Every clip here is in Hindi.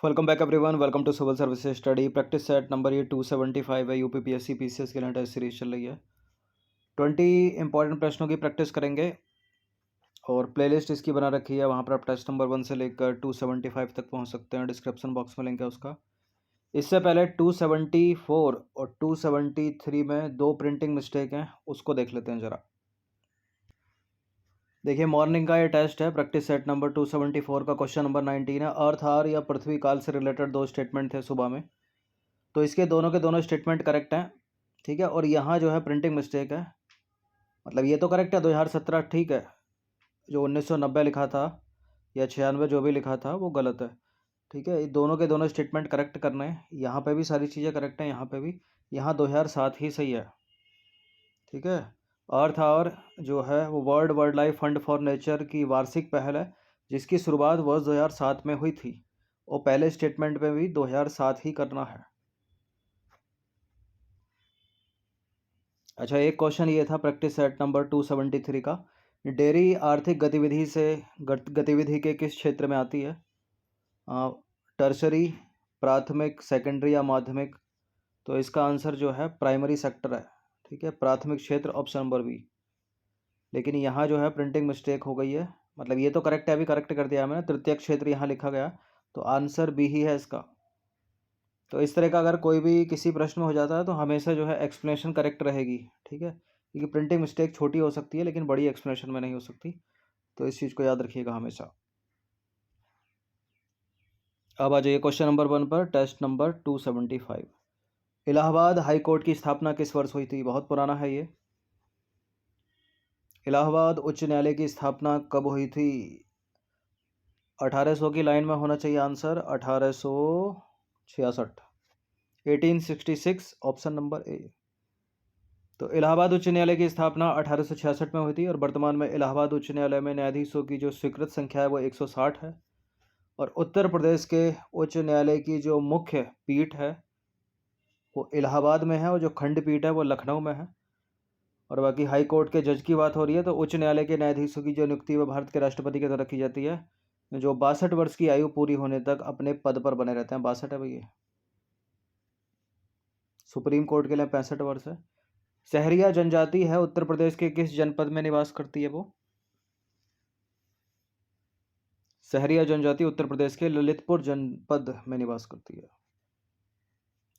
Welcome back everyone. Welcome to civil services study practice set number ये 275 है। यूपीपीएससी पीसीएस के लिए टेस्ट सीरीज चल रही है। 20 इंपॉर्टेंट प्रश्नों की प्रैक्टिस करेंगे और प्लेलिस्ट इसकी बना रखी है। वहाँ पर आप टेस्ट नंबर 1 से लेकर 275 तक पहुँच सकते हैं। डिस्क्रिप्शन बॉक्स में लिंक है उसका। इससे पहले 274 और 273 में दो प्रिंटिंग मिस्टेक हैं, उसको देख लेते हैं ज़रा। देखिए, मॉर्निंग का ये टेस्ट है। प्रैक्टिस सेट नंबर 274 का क्वेश्चन नंबर 19 है। अर्थ आर या पृथ्वी काल से रिलेटेड दो स्टेटमेंट थे सुबह में, तो इसके दोनों के दोनों स्टेटमेंट करेक्ट हैं। ठीक है, और यहाँ जो है प्रिंटिंग मिस्टेक है। मतलब ये तो करेक्ट है 2017, ठीक है। जो 1990 लिखा था या 96 जो भी लिखा था वो गलत है। ठीक है, ये दोनों के दोनों स्टेटमेंट करेक्ट करने हैं। यहाँ पे भी सारी चीज़ें करेक्ट हैं, यहाँ पे भी। यहाँ 2007 ही सही है। ठीक है, अर्थ आवर जो है वो world wild life fund for nature की वार्षिक पहल है, जिसकी शुरुआत वर्ष 2007 में हुई थी। और पहले स्टेटमेंट में भी 2007 ही करना है। अच्छा, एक क्वेश्चन ये था प्रैक्टिस सेट नंबर 273 का। डेयरी आर्थिक गतिविधि से गतिविधि के किस क्षेत्र में आती है? टर्शरी, प्राथमिक, सेकेंडरी या माध्यमिक? तो इसका आंसर जो है प्राइमरी सेक्टर है। ठीक है, प्राथमिक क्षेत्र, ऑप्शन नंबर बी। लेकिन यहाँ जो है प्रिंटिंग मिस्टेक हो गई है। मतलब ये तो करेक्ट है, अभी करेक्ट कर दिया मैंने। तृतीय क्षेत्र यहाँ लिखा गया, तो आंसर बी ही है इसका। तो इस तरह का अगर कोई भी किसी प्रश्न में हो जाता है तो हमेशा जो है एक्सप्लेनेशन करेक्ट रहेगी। ठीक है, क्योंकि प्रिंटिंग मिस्टेक छोटी हो सकती है लेकिन बड़ी एक्सप्लेनेशन में नहीं हो सकती। तो इस चीज़ को याद रखिएगा हमेशा। अब आ जाइए क्वेश्चन नंबर 1 पर, test number 275। Allahabad high court की स्थापना किस वर्ष हुई थी? बहुत पुराना है ये। इलाहाबाद उच्च न्यायालय की स्थापना कब हुई थी? 1800 की लाइन में होना चाहिए आंसर। 1866, 1866, option number A. तो इलाहाबाद उच्च न्यायालय की स्थापना 1866 में हुई थी और वर्तमान में इलाहाबाद उच्च न्यायालय में न्यायाधीशों की जो स्वीकृत संख्या है वो 160 है। और उत्तर प्रदेश के उच्च न्यायालय की जो मुख्य पीठ है वो इलाहाबाद में है और जो खंडपीठ है वो लखनऊ में है। और बाकी हाई कोर्ट के जज की बात हो रही है तो उच्च न्यायालय के न्यायाधीशों की जो नियुक्ति वो भारत के राष्ट्रपति के द्वारा की जाती है, जो 62 वर्ष की आयु पूरी होने तक अपने पद पर बने रहते हैं। 62 है भैया। सुप्रीम कोर्ट के लिए 65 वर्ष है। सहरिया जनजाति है उत्तर प्रदेश के किस जनपद में निवास करती है वो? सहरिया जनजाति उत्तर प्रदेश के ललितपुर जनपद में निवास करती है।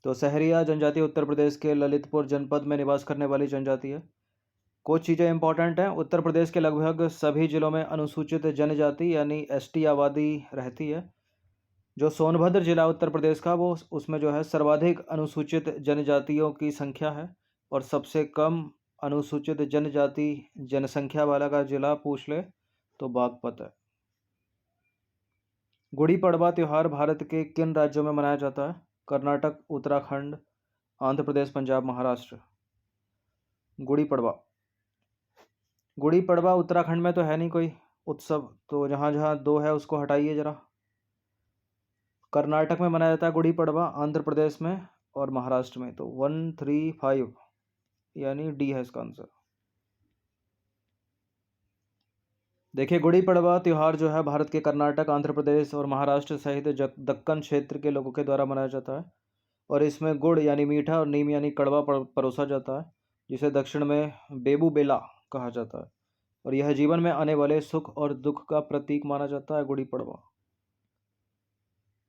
तो सहरिया जनजाति उत्तर प्रदेश के ललितपुर जनपद में निवास करने वाली जनजाति है। कुछ चीज़ें इंपॉर्टेंट हैं। उत्तर प्रदेश के लगभग सभी जिलों में अनुसूचित जनजाति यानी एसटी आबादी रहती है। जो सोनभद्र जिला उत्तर प्रदेश का, वो उसमें जो है सर्वाधिक अनुसूचित जनजातियों की संख्या है। और सबसे कम अनुसूचित जनजाति जनसंख्या वाला का जिला पूछ ले तो बागपत है। गुड़ी पड़वा त्यौहार भारत के किन राज्यों में मनाया जाता है? कर्नाटक, उत्तराखंड, आंध्र प्रदेश, पंजाब, महाराष्ट्र। गुड़ी पड़वा, गुड़ी पड़वा उत्तराखंड में तो है नहीं कोई उत्सव, तो जहाँ जहाँ दो है उसको हटाइए ज़रा। कर्नाटक में मनाया जाता है गुड़ी पड़वा, आंध्र प्रदेश में और महाराष्ट्र में। तो 135 यानी डी है इसका आंसर। देखिए, गुड़ी पड़वा त्यौहार जो है भारत के कर्नाटक, आंध्र प्रदेश और महाराष्ट्र सहित दक्कन क्षेत्र के लोगों के द्वारा मनाया जाता है। और इसमें गुड़ यानी मीठा और नीम यानी कड़वा परोसा जाता है, जिसे दक्षिण में बेबू बेला कहा जाता है। और यह जीवन में आने वाले सुख और दुख का प्रतीक माना जाता है गुड़ी पड़वा।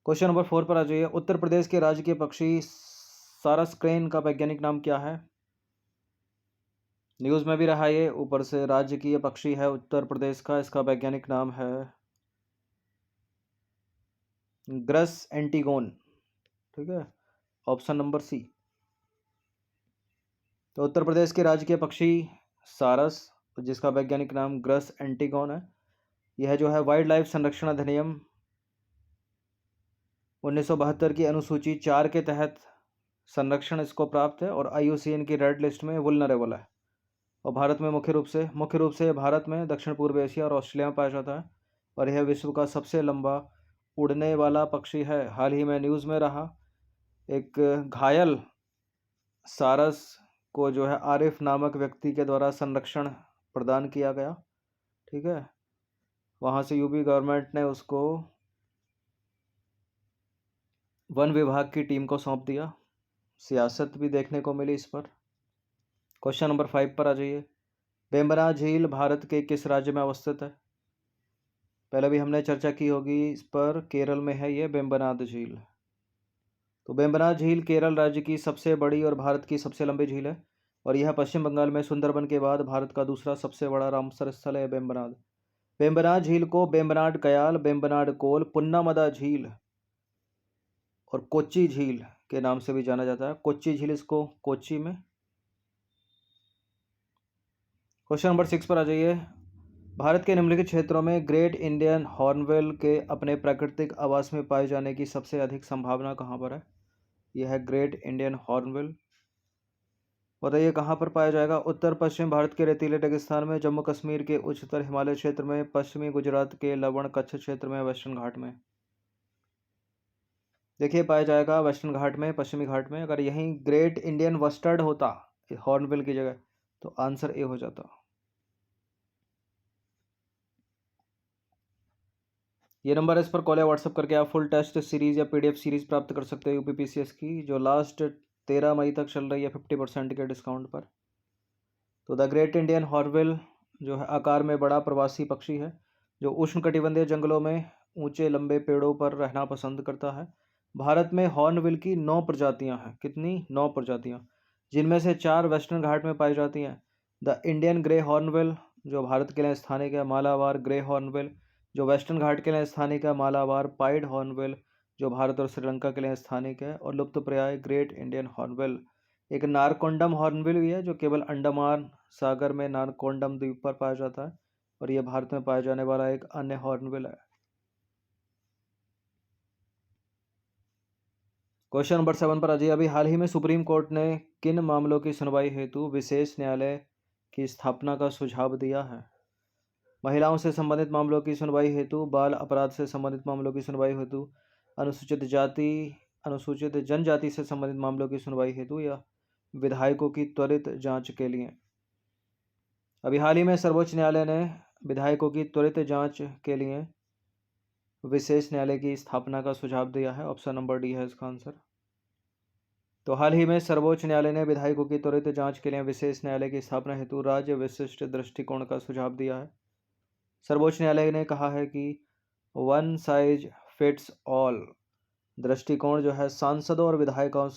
क्वेश्चन नंबर 4 पर आ जाइए। उत्तर प्रदेश के राज्य के पक्षी सारस क्रेन का वैज्ञानिक नाम क्या है? न्यूज़ में भी रहा ये, ऊपर से राज्य की ये पक्षी है उत्तर प्रदेश का। इसका वैज्ञानिक नाम है ग्रस एंटीगोन। ठीक है, ऑप्शन नंबर सी। तो उत्तर प्रदेश के राज्य के पक्षी सारस, जिसका वैज्ञानिक नाम ग्रस एंटीगोन है। यह जो है वाइल्ड लाइफ संरक्षण अधिनियम 1972 की अनुसूची 4 के तहत संरक्षण इसको प्राप्त है और IUCN की रेड लिस्ट में वुलनरेबल है। और भारत में मुख्य रूप से भारत में, दक्षिण पूर्व एशिया और ऑस्ट्रेलिया में पाया जाता है। और यह विश्व का सबसे लंबा उड़ने वाला पक्षी है। हाल ही में न्यूज़ में रहा, एक घायल सारस को जो है आरिफ नामक व्यक्ति के द्वारा संरक्षण प्रदान किया गया। ठीक है, वहाँ से यूपी गवर्नमेंट ने उसको वन विभाग की टीम को सौंप दिया। सियासत भी देखने को मिली इस पर। क्वेश्चन नंबर 5 पर आ जाइए। वेम्बनाड झील भारत के किस राज्य में अवस्थित है? पहले भी हमने चर्चा की होगी इस पर। केरल में है ये वेम्बनाड झील। तो वेम्बनाड झील केरल राज्य की सबसे बड़ी और भारत की सबसे लंबी झील है, और यह पश्चिम बंगाल में सुंदरबन के बाद भारत का दूसरा सबसे बड़ा रामसर स्थल है वेम्बनाड। वेम्बनाड झील को वेम्बनाड कयाल, वेम्बनाड कोल, पुन्नामदा झील और कोच्चि झील के नाम से भी जाना जाता है। कोच्चि झील इसको कोच्चि में। क्वेश्चन नंबर 6 पर आ जाइए। भारत के निम्नलिखित क्षेत्रों में ग्रेट इंडियन हॉर्नबिल के अपने प्राकृतिक आवास में पाए जाने की सबसे अधिक संभावना कहाँ पर है? यह है ग्रेट इंडियन हॉर्नबिल। बताइए कहाँ पर पाया जाएगा? उत्तर पश्चिम भारत के रेतीले रेगिस्तान में, जम्मू कश्मीर के उच्चतर हिमालय क्षेत्र में, पश्चिमी गुजरात के लवण कच्छ क्षेत्र में, वेस्टर्न घाट में। देखिए पाया जाएगा वेस्टर्न घाट में, पश्चिमी घाट में। अगर यहीं ग्रेट इंडियन वस्टर्ड होता हॉर्नबिल की जगह तो आंसर ए हो जाता। ये नंबर है, इस पर कॉल या व्हाट्सअप करके आप फुल टेस्ट सीरीज या पीडीएफ सीरीज प्राप्त कर सकते हो यूपीपीसीएस की, जो लास्ट 13 मई तक चल रही है 50% के डिस्काउंट पर। तो द ग्रेट इंडियन हॉर्नबिल जो है आकार में बड़ा प्रवासी पक्षी है, जो उष्णकटिबंधीय जंगलों में ऊंचे लंबे पेड़ों पर रहना पसंद करता है। भारत में हॉर्नबिल की 9 प्रजातियां हैं। कितनी? 9 प्रजातियां, जिनमें से 4 वेस्टर्न घाट में पाई जाती हैं। द इंडियन ग्रे हॉर्नबिल जो भारत के लिए स्थानिक है, मालाबार ग्रे हॉर्नबिल जो वेस्टर्न घाट के लिए स्थानिक है, मालाबार पाइड हॉर्नबिल जो भारत और श्रीलंका के लिए स्थानिक है, और लुप्तप्राय ग्रेट इंडियन हॉर्नबिल। एक नारकोंडम हॉर्नबिल भी है जो केवल अंडमान सागर में नारकोंडम द्वीप पर पाया जाता है, और यह भारत में पाया जाने वाला एक अन्य हॉर्नबिल है। क्वेश्चन नंबर 7 पर आ जाइए। अभी हाल ही में सुप्रीम कोर्ट ने किन मामलों की सुनवाई हेतु विशेष न्यायालय की स्थापना का सुझाव दिया है? महिलाओं से संबंधित मामलों की सुनवाई हेतु, बाल अपराध से संबंधित मामलों की सुनवाई हेतु, अनुसूचित जाति अनुसूचित जनजाति से संबंधित मामलों की सुनवाई हेतु, या विधायकों की त्वरित जांच के लिए। अभी हाल ही में सर्वोच्च न्यायालय ने विधायकों की त्वरित जांच के लिए विशेष न्यायालय की स्थापना का सुझाव दिया है। ऑप्शन नंबर डी है इसका आंसर। तो हाल ही में सर्वोच्च न्यायालय ने विधायकों की त्वरित जांच के लिए विशेष न्यायालय की स्थापना हेतु राज्य विशिष्ट दृष्टिकोण का सुझाव दिया है। सर्वोच्च न्यायालय ने कहा है कि वन साइज फिट्स ऑल दृष्टिकोण जो है सांसदों और विधायकों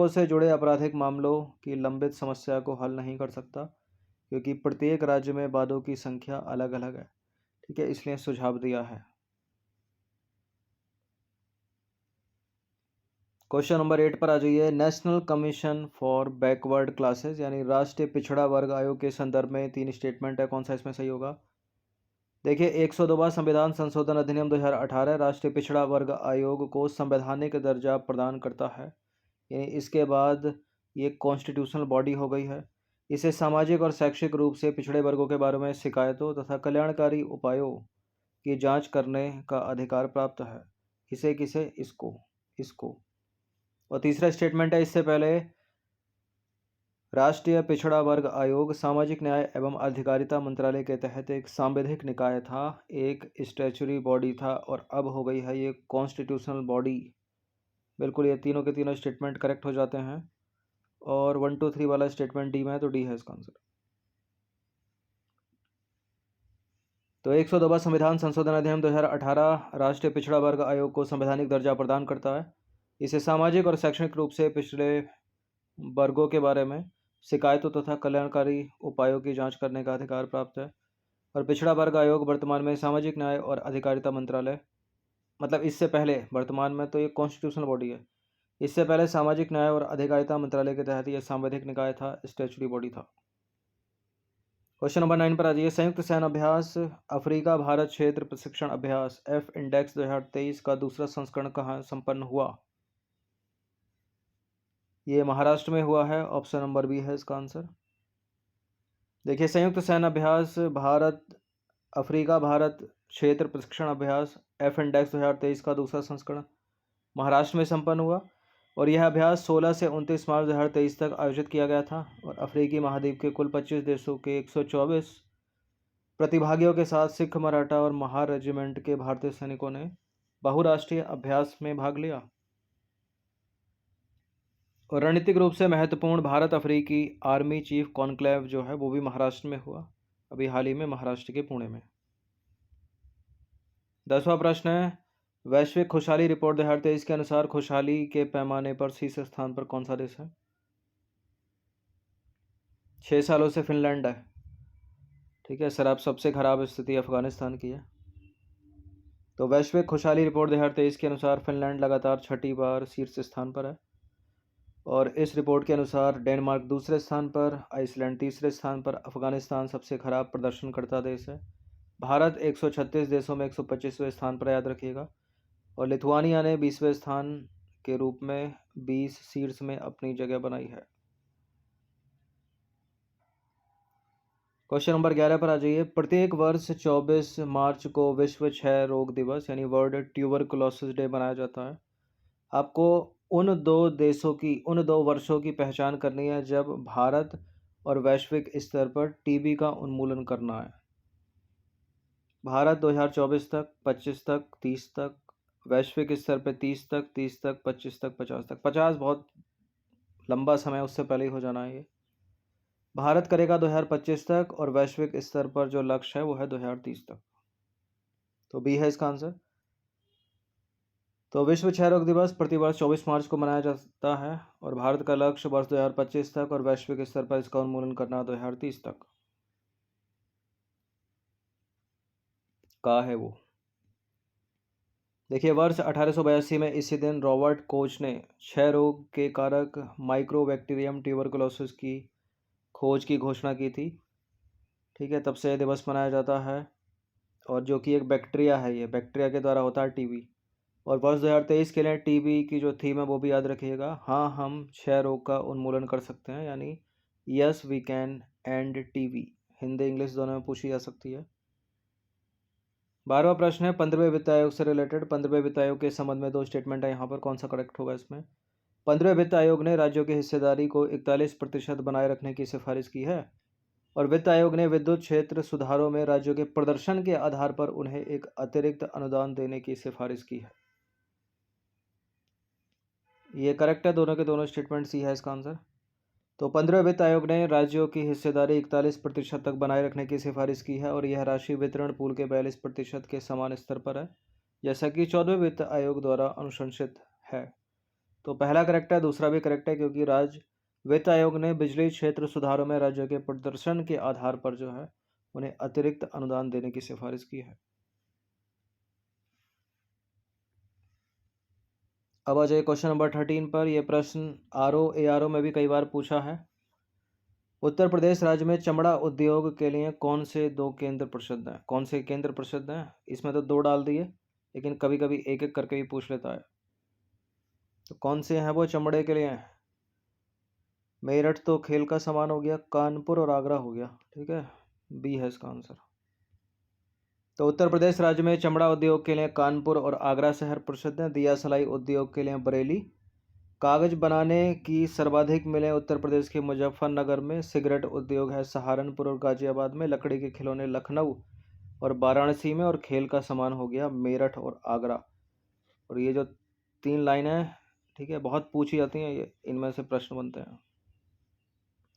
से जुड़े आपराधिक मामलों की लंबित समस्या को हल नहीं कर सकता, क्योंकि प्रत्येक राज्य में वादों की संख्या अलग अलग है। ठीक है, इसलिए सुझाव दिया है। क्वेश्चन नंबर 8 पर आ जाइए। National commission for backward classes यानी राष्ट्रीय पिछड़ा वर्ग आयोग के संदर्भ में 3 स्टेटमेंट है, कौन सा इसमें सही होगा? देखिए 102वां संविधान संशोधन अधिनियम 2018 राष्ट्रीय पिछड़ा वर्ग आयोग को संवैधानिक दर्जा प्रदान करता है, यानी इसके बाद ये कॉन्स्टिट्यूशनल बॉडी हो गई है। इसे सामाजिक और शैक्षिक रूप से पिछड़े वर्गों के बारे में शिकायतों तथा कल्याणकारी उपायों की जांच करने का अधिकार प्राप्त है। इसे किसे? इसको। और तीसरा स्टेटमेंट है, इससे पहले राष्ट्रीय पिछड़ा वर्ग आयोग सामाजिक न्याय एवं अधिकारिता मंत्रालय के तहत एक सांविधिक निकाय था, एक स्टैच्यूटरी बॉडी था, और अब हो गई है ये कॉन्स्टिट्यूशनल बॉडी। बिल्कुल ये तीनों के तीनों स्टेटमेंट करेक्ट हो जाते हैं, और 1 2 3 वाला स्टेटमेंट डी में है, तो डी है इसका आंसर। तो 102वां संविधान संशोधन अधिनियम 2018 राष्ट्रीय पिछड़ा वर्ग आयोग को संवैधानिक दर्जा प्रदान करता है। इसे सामाजिक और शैक्षणिक रूप से पिछड़े वर्गों के बारे में शिकायतों तथा कल्याणकारी उपायों की जांच करने का अधिकार प्राप्त है। और पिछड़ा वर्ग आयोग वर्तमान में सामाजिक न्याय और अधिकारिता मंत्रालय, मतलब इससे पहले, वर्तमान में तो ये कॉन्स्टिट्यूशनल बॉडी है, इससे पहले सामाजिक न्याय और अधिकारिता मंत्रालय के तहत यह सांविधिक निकाय था, स्टैच्यूटरी बॉडी था। क्वेश्चन नंबर 9 पर आ जाइए। संयुक्त सैन्य अभ्यास अफ्रीका भारत क्षेत्र प्रशिक्षण अभ्यास एफ इंडेक्स 2023 का दूसरा संस्करण कहाँ संपन्न हुआ? ये महाराष्ट्र में हुआ है। ऑप्शन नंबर बी है इसका आंसर। देखिए संयुक्त सैन्य अभ्यास अफ्रीका भारत क्षेत्र प्रशिक्षण अभ्यास एफ इंडेक्स 2023 का दूसरा संस्करण महाराष्ट्र में संपन्न हुआ, और यह अभ्यास 16 से 29 मार्च 2023 तक आयोजित किया गया था, और अफ्रीकी महाद्वीप के कुल 25 देशों के 124 प्रतिभागियों के साथ सिख, मराठा और महार रेजिमेंट के भारतीय सैनिकों ने बहुराष्ट्रीय अभ्यास में भाग लिया। और रणनीतिक रूप से महत्वपूर्ण भारत अफ्रीकी आर्मी चीफ कॉन्क्लेव जो है वो भी महाराष्ट्र में हुआ, अभी हाल ही में महाराष्ट्र के पुणे में। 10वां प्रश्न है, वैश्विक खुशहाली रिपोर्ट 2023 के अनुसार खुशहाली के पैमाने पर शीर्ष स्थान पर कौन सा देश है? 6 सालों से फिनलैंड है। ठीक है सर, आप सबसे खराब स्थिति अफगानिस्तान की है। तो वैश्विक खुशहाली रिपोर्ट 2023 के अनुसार फिनलैंड लगातार 6ठी बार शीर्ष स्थान पर है। और इस रिपोर्ट के अनुसार डेनमार्क दूसरे स्थान पर, आइसलैंड तीसरे स्थान पर, अफगानिस्तान सबसे खराब प्रदर्शन करता देश है, भारत 136 देशों में 125वें स्थान पर, याद रखिएगा, और लिथुआनिया ने 20वें स्थान के रूप में 20 शीर्ष में अपनी जगह बनाई है। क्वेश्चन नंबर 11 पर आ जाइए। प्रत्येक वर्ष 24 मार्च को विश्व क्षय रोग दिवस यानी वर्ल्ड ट्यूबरकुलोसिस डे मनाया जाता है। आपको उन दो वर्षों की पहचान करनी है जब भारत और वैश्विक स्तर पर टीबी का उन्मूलन करना है। भारत 2024 तक, 25 तक, 30 तक, वैश्विक स्तर पर 30 तक, 30 तक, 25 तक, 50 तक। 50 बहुत लंबा समय, उससे पहले ही हो जाना है ये। भारत करेगा 2025 तक और वैश्विक स्तर पर जो लक्ष्य है वो है 2030 तक। तो बी है इसका आंसर। तो विश्व क्षय रोग दिवस प्रतिवर्ष 24 मार्च को मनाया जाता है और भारत का लक्ष्य वर्ष 2025 तक और वैश्विक स्तर पर इसका उन्मूलन करना 2030 तक का है वो। देखिए, वर्ष 1882 में इसी दिन रॉबर्ट कोच ने क्षय रोग के कारक माइक्रोबैक्टीरियम ट्यूबरकुलोसिस की खोज की घोषणा की थी। ठीक है, तब से यह दिवस मनाया जाता है, और जो कि एक बैक्टीरिया है, ये बैक्टीरिया के द्वारा होता है टीबी। और वर्ष 2023 के लिए टीबी की जो थीम है वो भी याद रखिएगा, हाँ हम क्षय रोग का उन्मूलन कर सकते हैं, यानी yes we can and TB. Hindi English दोनों में पूछी जा सकती है। 12वां प्रश्न है 15वें वित्त आयोग से रिलेटेड। 15वें वित्त आयोग के संबंध में 2 स्टेटमेंट है, यहाँ पर कौन सा करेक्ट होगा इसमें? 15वें वित्त आयोग ने राज्यों की हिस्सेदारी को 41% बनाए रखने की सिफारिश की है, और वित्त आयोग ने विद्युत क्षेत्र सुधारों में राज्यों के प्रदर्शन के आधार पर उन्हें एक अतिरिक्त अनुदान देने की सिफारिश की है। ये करेक्ट है, दोनों के दोनों स्टेटमेंट सी है इसका आंसर। तो 15वें वित्त आयोग ने राज्यों की हिस्सेदारी 41% तक बनाए रखने की सिफारिश की है, और यह राशि वितरण पूल के 42% के समान स्तर पर है, जैसा कि 14वें वित्त आयोग द्वारा अनुशंसित है। तो पहला करेक्ट है, दूसरा भी करेक्ट है, क्योंकि राज्य वित्त आयोग ने बिजली क्षेत्र सुधारों में राज्यों के प्रदर्शन के आधार पर जो है उन्हें अतिरिक्त अनुदान देने की सिफारिश की है। अब आ जाए क्वेश्चन नंबर 13 पर। यह प्रश्न ARO में भी कई बार पूछा है। उत्तर प्रदेश राज्य में चमड़ा उद्योग के लिए कौन से 2 केंद्र प्रसिद्ध हैं? कौन से केंद्र प्रसिद्ध हैं? इसमें तो 2 डाल दिए, लेकिन कभी कभी एक एक करके भी पूछ लेता है। तो कौन से हैं वो चमड़े के लिए? मेरठ तो खेल का सामान हो गया, कानपुर और आगरा हो गया। ठीक है, बी है इसका आंसर। तो उत्तर प्रदेश राज्य में चमड़ा उद्योग के लिए कानपुर और आगरा शहर प्रसिद्ध हैं। दिया सलाई उद्योग के लिए बरेली। कागज बनाने की सर्वाधिक मिलें उत्तर प्रदेश के मुजफ्फरनगर में। सिगरेट उद्योग है सहारनपुर और गाजियाबाद में। लकड़ी के खिलौने लखनऊ और वाराणसी में। और खेल का सामान हो गया मेरठ और आगरा। और ये जो 3 लाइनें, ठीक है, बहुत पूछी जाती हैं, ये इनमें से प्रश्न बनते हैं,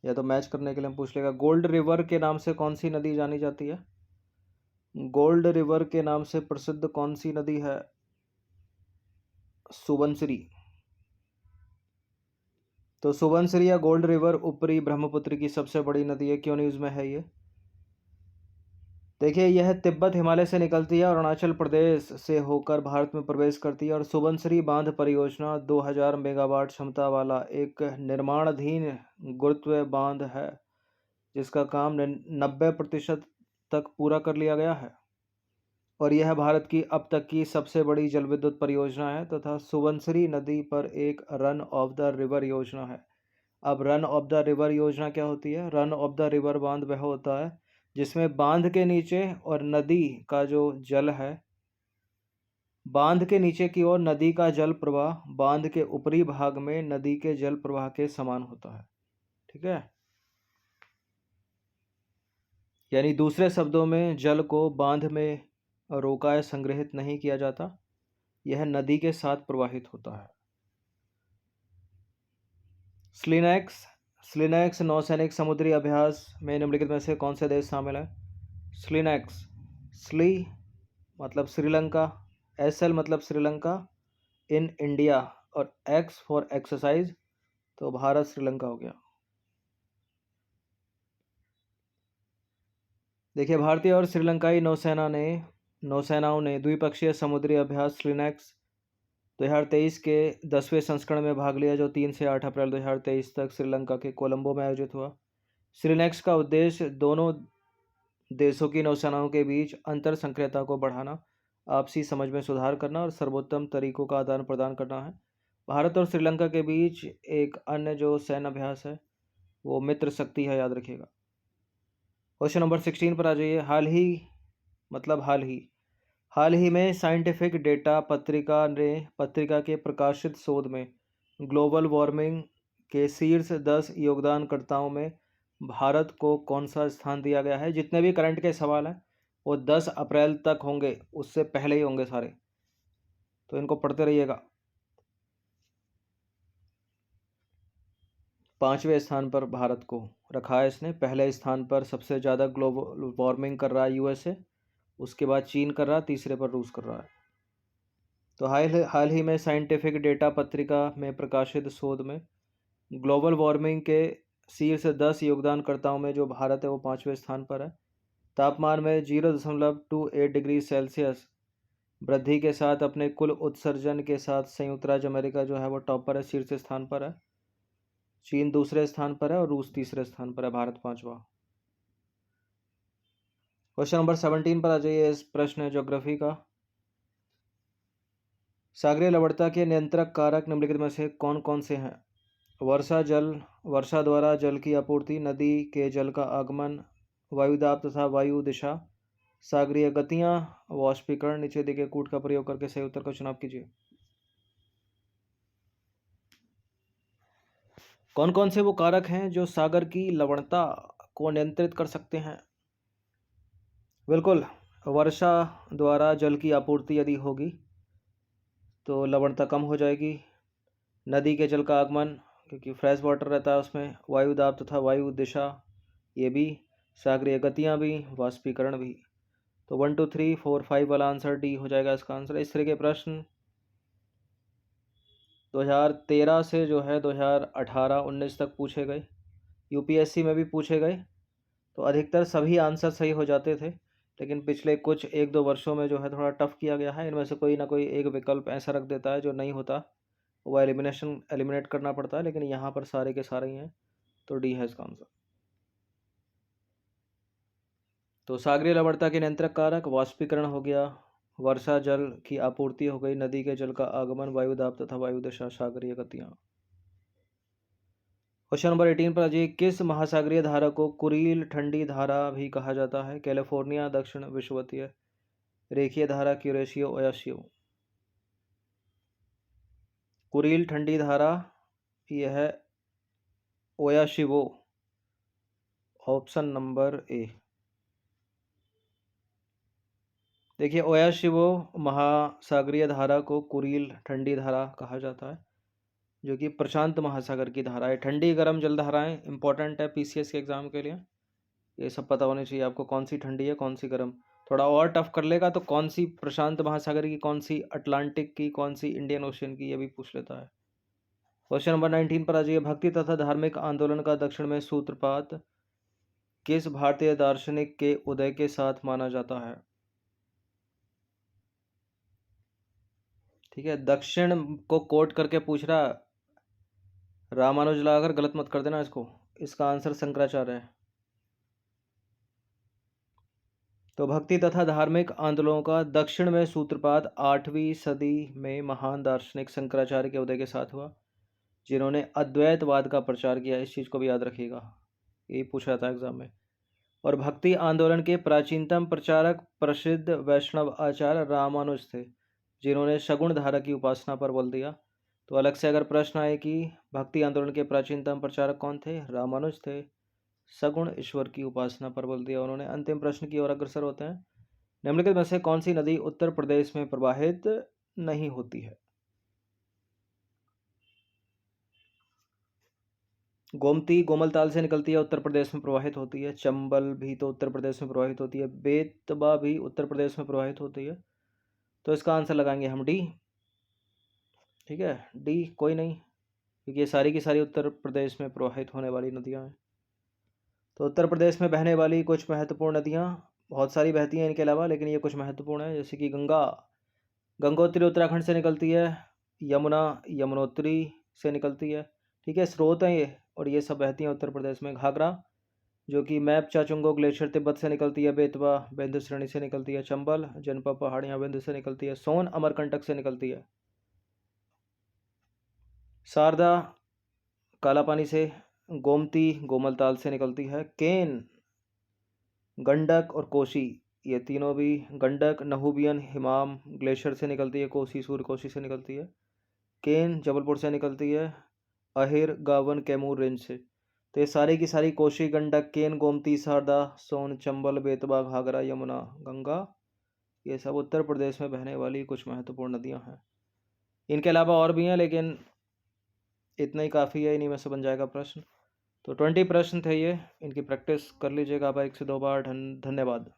या तो मैच करने के लिए हम पूछ लेगा। गोल्ड रिवर के नाम से कौन सी नदी जानी जाती है? गोल्ड रिवर के नाम से प्रसिद्ध कौन सी नदी है? सुबनसिरी। तो सुबनसिरी या गोल्ड रिवर ऊपरी ब्रह्मपुत्र की सबसे बड़ी नदी है। क्यों न्यूज़ में है ये? देखिए, यह तिब्बत हिमालय से निकलती है और अरुणाचल प्रदेश से होकर भारत में प्रवेश करती है। और सुबनसिरी बांध परियोजना 2000 मेगावाट क्षमता वाला एक निर्माणाधीन गुरुत्व बांध है, जिसका काम 90% तक पूरा कर लिया गया है, और यह भारत की अब तक की सबसे बड़ी जल विद्युत परियोजना है तथा सुबनसिरी नदी पर एक रन ऑफ द रिवर योजना है। अब रन ऑफ द रिवर योजना क्या होती है? रन ऑफ द रिवर बांध वह होता है जिसमें बांध के नीचे और नदी का जो जल है, बांध के नीचे की ओर नदी का जल प्रवाह बांध के ऊपरी भाग में नदी के जल प्रवाह के समान होता है। ठीक है, यानी दूसरे शब्दों में जल को बांध में रोका या संग्रहित नहीं किया जाता, यह नदी के साथ प्रवाहित होता है। स्लिनैक्स स्लिनैक्स नौसैनिक समुद्री अभ्यास में निम्नलिखित में से कौन से देश शामिल है? स्लिनैक्स, स्ली मतलब श्रीलंका, एसएल मतलब श्रीलंका, इन इंडिया और एक्स फॉर एक्सरसाइज, तो भारत श्रीलंका हो गया। देखिए, भारतीय और श्रीलंकाई नौसेनाओं ने द्विपक्षीय समुद्री अभ्यास स्लिनैक्स 2023 के 10वें संस्करण में भाग लिया, जो 3 से 8 अप्रैल 2023 तक श्रीलंका के कोलंबो में आयोजित हुआ। स्लिनैक्स का उद्देश्य दोनों देशों की नौसेनाओं के बीच अंतर सक्रियता को बढ़ाना, आपसी समझ में सुधार करना और सर्वोत्तम तरीकों का आदान प्रदान करना है। भारत और श्रीलंका के बीच एक अन्य जो सैन्य अभ्यास है वो मित्र शक्ति है, याद रखिएगा। क्वेश्चन नंबर 16 पर आ जाइए। हाल ही में साइंटिफिक डेटा पत्रिका के प्रकाशित शोध में ग्लोबल वार्मिंग के शीर्ष 10 योगदानकर्ताओं में भारत को कौन सा स्थान दिया गया है? जितने भी करंट के सवाल हैं वो 10 अप्रैल तक होंगे, उससे पहले ही होंगे सारे, तो इनको पढ़ते रहिएगा। 5वें स्थान पर भारत को रखा है इसने। पहले स्थान पर सबसे ज़्यादा ग्लोबल वार्मिंग कर रहा है यूएसए, उसके बाद चीन कर रहा है, तीसरे पर रूस कर रहा है। तो हाल ही में साइंटिफिक डेटा पत्रिका में प्रकाशित शोध में ग्लोबल वार्मिंग के शीर्ष 10 योगदानकर्ताओं में जो भारत है वो 5वें स्थान पर है। तापमान में 0.28 डिग्री सेल्सियस वृद्धि के साथ अपने कुल उत्सर्जन के साथ संयुक्त राज्य अमेरिका जो है वो टॉप पर है, शीर्ष स्थान पर है। चीन दूसरे स्थान पर है और रूस तीसरे स्थान पर है, भारत 5वां। क्वेश्चन नंबर 17 पर आ जाइए। इस प्रश्न है ज्योग्राफी का। सागरीय लवणता के नियंत्रक कारक निम्नलिखित में से कौन कौन से हैं? वर्षा द्वारा जल की आपूर्ति, नदी के जल का आगमन, वायुदाब तथा वायु दिशा, सागरीय गतियां, वाष्पीकरण। नीचे दिए गए कूट का प्रयोग करके सही उत्तर का चुनाव कीजिए। कौन कौन से वो कारक हैं जो सागर की लवणता को नियंत्रित कर सकते हैं? बिल्कुल, वर्षा द्वारा जल की आपूर्ति यदि होगी तो लवणता कम हो जाएगी। नदी के जल का आगमन, क्योंकि फ्रेश वाटर रहता है उसमें, वायुदाब तथा वायु दिशा, ये भी, सागरीय गतियाँ भी, वाष्पीकरण भी। तो 1 2 3 4 5 वाला आंसर डी हो जाएगा इसका आंसर। इस तरह के प्रश्न 2013 से जो है 2018-19 तक पूछे गए, यूपीएससी में भी पूछे गए, तो अधिकतर सभी आंसर सही हो जाते थे। लेकिन पिछले कुछ 1-2 वर्षों में जो है थोड़ा टफ किया गया है। इनमें से कोई ना कोई एक विकल्प ऐसा रख देता है जो नहीं होता, वो एलिमिनेट करना पड़ता है। लेकिन यहाँ पर सारे के सारे ही हैं, तो डी है इसका आंसर। तो सागरीय लवणता के नियंत्रक कारक वाष्पीकरण हो गया, वर्षा जल की आपूर्ति हो गई, नदी के जल का आगमन, वायुदाब तथा वायु दिशा, सागरीय गतियाँ। क्वेश्चन नंबर 18 पर अजय, किस महासागरीय धारा को कुरील ठंडी धारा भी कहा जाता है? कैलिफोर्निया, दक्षिण विषुवतीय, रेखीय धारा, क्यूरेशियो, ओयाशियो। कुरील ठंडी धारा यह है ओयाशिवो, ऑप्शन नंबर ए। देखिए, ओयाशिवो महासागरीय धारा को कुरील ठंडी धारा कहा जाता है, जो कि प्रशांत महासागर की धारा है। ठंडी गर्म जल धाराएं इंपॉर्टेंट है पीसीएस के एग्जाम के लिए, ये सब पता होने चाहिए आपको, कौन सी ठंडी है कौन सी गर्म। थोड़ा और टफ कर लेगा तो कौन सी प्रशांत महासागर की, कौन सी अटलांटिक की, कौन सी इंडियन ओशियन की, ये भी पूछ लेता है। क्वेश्चन नंबर 19 पर आ जाइए। भक्ति तथा धार्मिक आंदोलन का दक्षिण में सूत्रपात किस भारतीय दार्शनिक के उदय के साथ माना जाता है? ठीक है, दक्षिण को कोट करके पूछ रहा, रामानुज लगाकर गलत मत कर देना इसको। इसका आंसर शंकराचार्य है। तो भक्ति तथा धार्मिक आंदोलनों का दक्षिण में सूत्रपात 8वीं सदी में महान दार्शनिक शंकराचार्य के उदय के साथ हुआ, जिन्होंने अद्वैतवाद का प्रचार किया। इस चीज़ को भी याद रखिएगा, यही पूछा था एग्जाम में। और भक्ति आंदोलन के प्राचीनतम प्रचारक प्रसिद्ध वैष्णव आचार्य रामानुज थे, जिन्होंने सगुण धारा की उपासना पर बल दिया। तो अलग से अगर प्रश्न आए कि भक्ति आंदोलन के प्राचीनतम प्रचारक कौन थे, रामानुज थे, सगुण ईश्वर की उपासना पर बल दिया उन्होंने। अंतिम प्रश्न की ओर अग्रसर होते हैं। निम्नलिखित में से कौन सी नदी उत्तर प्रदेश में प्रवाहित नहीं होती है। गोमती गोमलताल से निकलती है, उत्तर प्रदेश में प्रवाहित होती है। चंबल भी तो उत्तर प्रदेश में प्रवाहित होती है। बेतबा भी उत्तर प्रदेश में प्रवाहित होती है। तो इसका आंसर लगाएंगे हम डी। ठीक है, डी कोई नहीं, क्योंकि ये सारी की सारी उत्तर प्रदेश में प्रवाहित होने वाली नदियाँ हैं। तो उत्तर प्रदेश में बहने वाली कुछ महत्वपूर्ण नदियाँ, बहुत सारी बहती हैं इनके अलावा, लेकिन ये कुछ महत्वपूर्ण है। जैसे कि गंगा, गंगोत्री उत्तराखंड से निकलती है। यमुना, यमुनोत्री से निकलती है। ठीक है, स्रोत हैं ये, और ये सब बहती हैं उत्तर प्रदेश में। घाघरा, जो कि मैप चाचुंगो ग्लेशियर तिब्बत से निकलती है। बेतवा विंध्य श्रेणी से निकलती है। चंबल, जनपद पहाड़ियाँ विंध्य से निकलती है। सोन अमरकंटक से निकलती है। शारदा कालापानी से। गोमती गोमलताल से निकलती है। केन, गंडक और कोसी, ये तीनों भी, गंडक नहूबियन हिमाम ग्लेशियर से निकलती है। कोसी सूर्यकोशी से निकलती है। केन जबलपुर से निकलती है। अहिर गावन कैमूर रेंज से। तो ये सारी की सारी कोशी, गंडक, केन, गोमती, शारदा, सोन, चंबल, बेतवा, घाघरा, यमुना, गंगा, ये सब उत्तर प्रदेश में बहने वाली कुछ महत्वपूर्ण नदियां हैं। इनके अलावा और भी हैं, लेकिन इतना ही काफ़ी है, इन्हीं में से बन जाएगा प्रश्न। तो 20 प्रश्न थे ये, इनकी प्रैक्टिस कर लीजिएगा आप 1 से 2 बार। धन्यवाद।